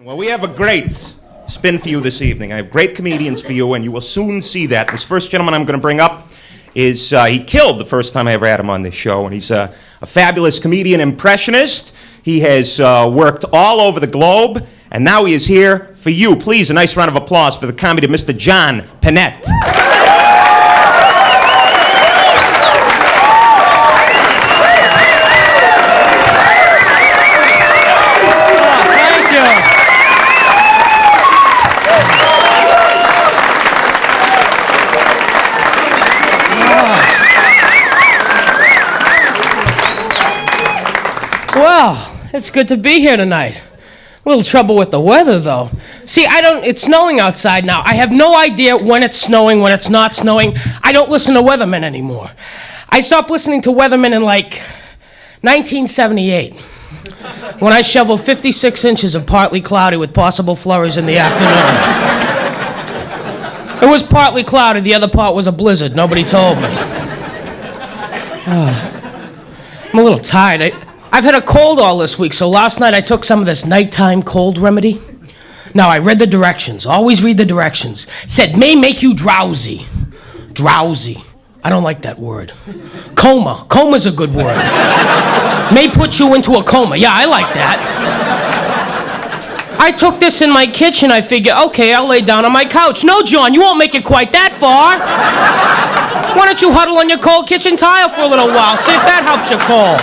Well, we have a great spin for you this evening. I have great comedians for you, and you will soon see that. This first gentleman I'm going to bring up is, he killed the first time I ever had him on this show, and he's a fabulous comedian impressionist. He has worked all over the globe, and now he is here for you. Please, a nice round of applause for the comedy of Mr. John Pinette. Well, it's good to be here tonight. A little trouble with the weather, though. See, it's snowing outside now. I have no idea when it's snowing, when it's not snowing. I don't listen to weathermen anymore. I stopped listening to weathermen in, 1978, when I shoveled 56 inches of partly cloudy with possible flurries in the afternoon. It was partly cloudy. The other part was a blizzard. Nobody told me. I'm a little tired. I've had a cold all this week, so last night I took some of this nighttime cold remedy. Now, I read the directions. Always read the directions. Said, may make you drowsy. Drowsy. I don't like that word. Coma. Coma's a good word. May put you into a coma. Yeah, I like that. I took this in my kitchen. I figure, okay, I'll lay down on my couch. No, John, you won't make it quite that far. Why don't you huddle on your cold kitchen tile for a little while? See if that helps your cold.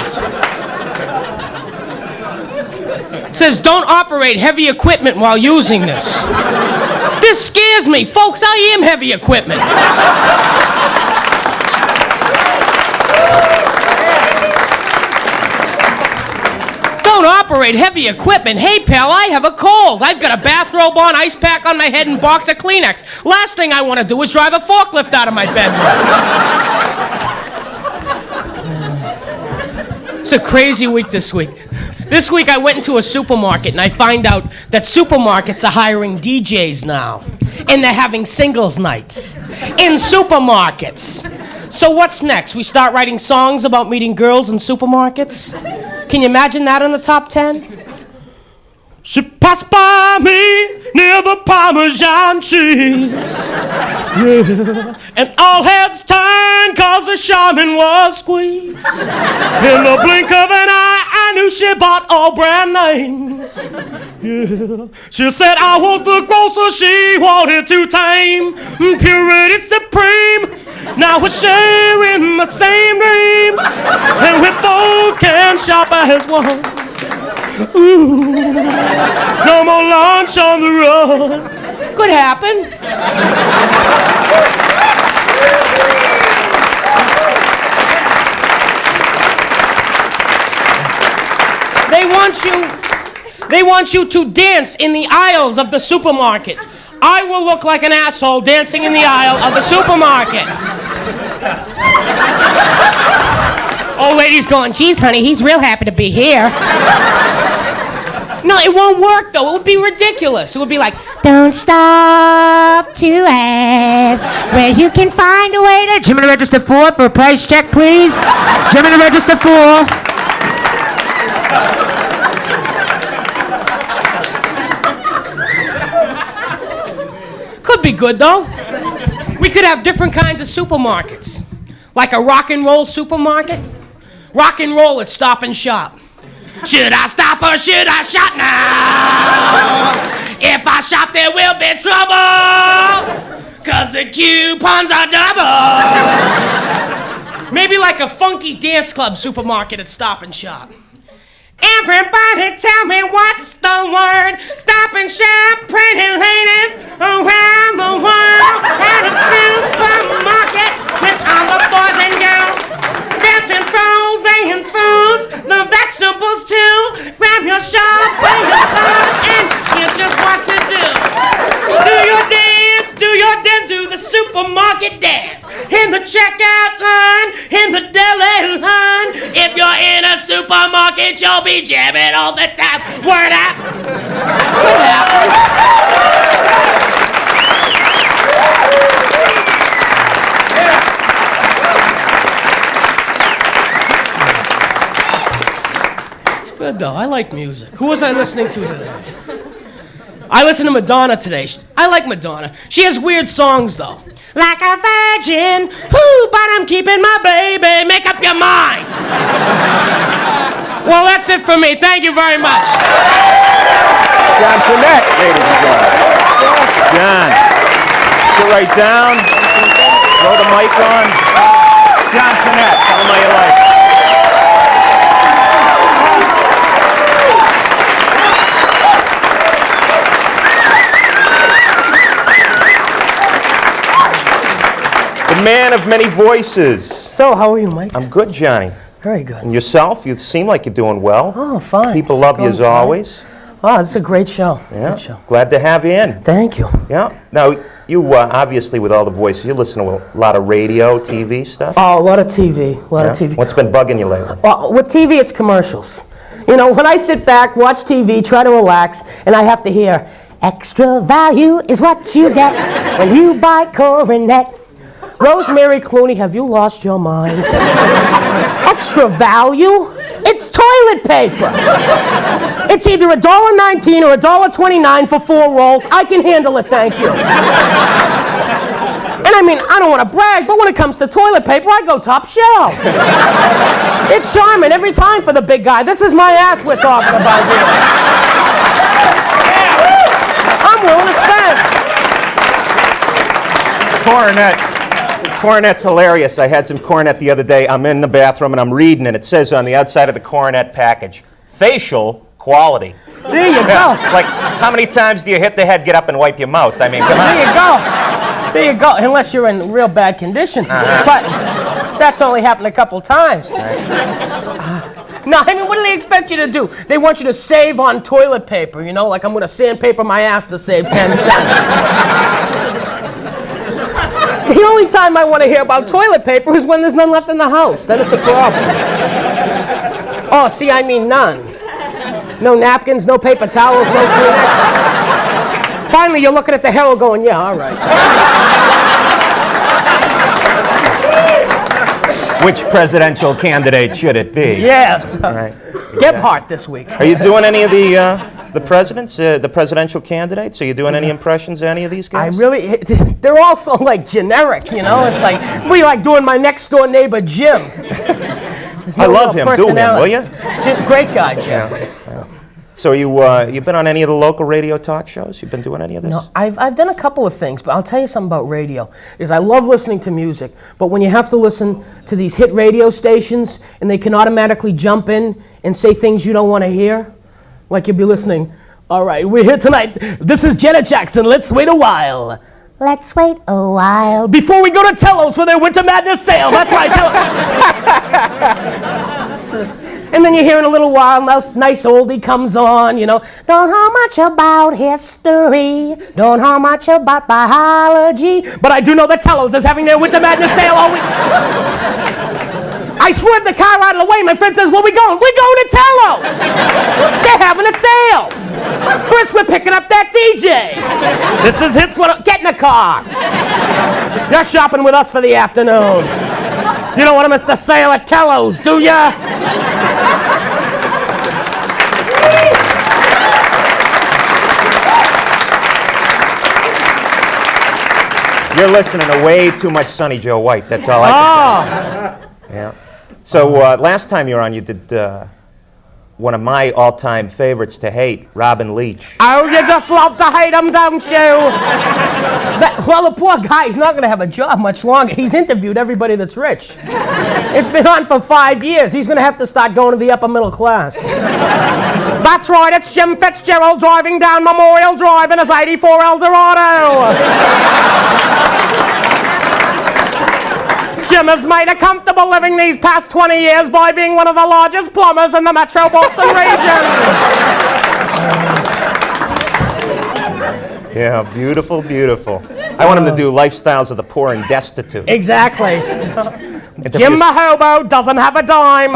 It says, don't operate heavy equipment while using this. This scares me. Folks, I am heavy equipment. Don't operate heavy equipment. Hey, pal, I have a cold. I've got a bathrobe on, ice pack on my head, and box of Kleenex. Last thing I want to do is drive a forklift out of my bedroom. It's a crazy week this week. This week I went into a supermarket and I find out that supermarkets are hiring DJs now. And they're having singles nights in supermarkets. So what's next? We start writing songs about meeting girls in supermarkets? Can you imagine that in the top 10? She passed by me near the Parmesan cheese. Yeah. And all heads turned cause the shaman was squeezed. In the blink of an eye, I knew she bought all brand names. Yeah. She said I was the grocer she wanted to tame. Purity supreme. Now we're sharing the same dreams. And we both can shop as one. Ooh, no more lunch on the road. Could happen. They want you to dance in the aisles of the supermarket. I will look like an asshole dancing in the aisle of the supermarket. Old lady's going, geez, honey, he's real happy to be here. No, it won't work, though. It would be ridiculous. It would be like, don't stop to ask where you can find a way to... Jimmy to register for a price check, please. Jimmy to register for... Could be good, though. We could have different kinds of supermarkets. Like a rock and roll supermarket. Rock and roll at Stop and Shop. Should I stop or should I shop now? If I shop, there will be trouble. Cause the coupons are double. Maybe like a funky dance club supermarket at Stop and Shop. Everybody tell me what's the word? Stop and Shop, pretty ladies around the world. At a supermarket with all the boys and girls. Dancing frozen foods, the vegetables too. Grab your shop and your phone and here's just what to do. Do your dance, do the supermarket dance. In the checkout line, in the deli line. If you're in a supermarket, you'll be jamming all the time. Word up. Word up. Good though, I like music. Who was I listening to today? I listened to Madonna today. I like Madonna. She has weird songs, though. Like a virgin, whoo, but I'm keeping my baby. Make up your mind. Well, that's it for me. Thank you very much. John Pinette, ladies and gentlemen. John, sit right down. Throw the mic on. John Pinette, tell him how you like. The man of many voices. So, how are you, Mike? I'm good, Johnny. Very good. And yourself? You seem like you're doing well. Oh, fine. People love you as fine. always. Oh, this is a great show. Yeah. Great show. Glad to have you in. Thank you. Yeah. Now, you obviously, with all the voices, you listen to a lot of radio, TV stuff. Oh, a lot of TV. A lot of Yeah? TV. What's been bugging you lately? Well, with TV, it's commercials. You know, when I sit back, watch TV, try to relax, and I have to hear, extra value is what you get when you buy Coronet. Rosemary Clooney, have you lost your mind? Extra value? It's toilet paper. It's either $1.19 or $1.29 for 4 rolls. I can handle it, thank you. And I mean, I don't want to brag, but when it comes to toilet paper, I go top shelf. It's Charmin every time for the big guy. This is my ass we're talking about here. I'm willing to spend. Coronet. Coronet's hilarious. I had some Coronet the other day. I'm in the bathroom and I'm reading, and it says on the outside of the Coronet package, facial quality. There you go. Yeah, like, how many times do you hit the head, get up, and wipe your mouth? I mean, come on. There you go. There you go. Unless you're in real bad condition. But that's only happened a couple times. No, I mean, what do they expect you to do? They want you to save on toilet paper, you know? Like I'm going to sandpaper my ass to save 10 cents. The only time I want to hear about toilet paper is when there's none left in the house. Then it's a problem. Oh, see, I mean none. No napkins, no paper towels, no Kleenex. Finally, you're looking at the hero going, yeah, all right. Which presidential candidate should it be? Yes. All right. Gebhardt this week. Are you doing any of the presidents, the presidential candides? Are you doing any impressions of any of these guys? They're all so like generic, you know? It's like, we like doing my next door neighbor, Jim. I love him. Do him, will you? Jim, great guy, Jim. Yeah. So you been on any of the local radio talk shows? You've been doing any of this? No, I've done a couple of things, but I'll tell you something about radio, is I love listening to music, but when you have to listen to these hit radio stations and they can automatically jump in and say things you don't want to hear, like you'll be listening, all right, we're here tonight, this is Janet Jackson, let's wait a while. Let's wait a while. Before we go to Tello's for their Winter Madness sale, that's right, And then you hear in a little while, nice oldie comes on, you know. Don't know much about history, don't know much about biology, but I do know that Tello's is having their Winter Madness sale all week. I swerved the car out of the way. My friend says, where we going? We're going to Tello's. They're having a sale. First, we're picking up that DJ. This is hits. Get in the car. You're shopping with us for the afternoon. You don't want to miss the sale at Tello's, do ya? You're listening to way too much Sonny Joe White. That's all I can tell you. Yeah. So last time you were on, you did one of my all-time favorites to hate, Robin Leach. Oh, you just love to hate him, don't you? Well, the poor guy, he's not going to have a job much longer. He's interviewed everybody that's rich. It's been on for 5 years. He's going to have to start going to the upper middle class. That's right, it's Jim Fitzgerald driving down Memorial Drive in his 84 Eldorado. Jim has made a comfortable living these past 20 years by being one of the largest plumbers in the metro Boston region. Yeah, beautiful, beautiful. I want him to do Lifestyles of the Poor and Destitute. Exactly. Jim the hobo doesn't have a dime.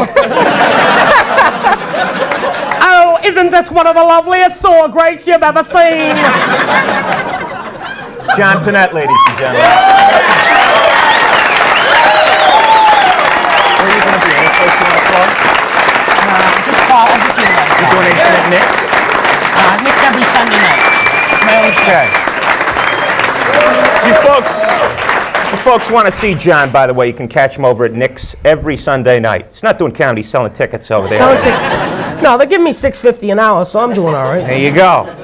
Oh, isn't this one of the loveliest saw grates you've ever seen? John Pinette, ladies and gentlemen. Where are you going to be? Any place you want to plug? Just call. I'll just do it. You doing anything at Nick's? Nick's every Sunday night. Okay. You folks want to see John, by the way, you can catch him over at Nick's every Sunday night. He's not doing comedy, he's selling tickets over there. No, they're giving me $6.50 an hour, so I'm doing all right. There you go.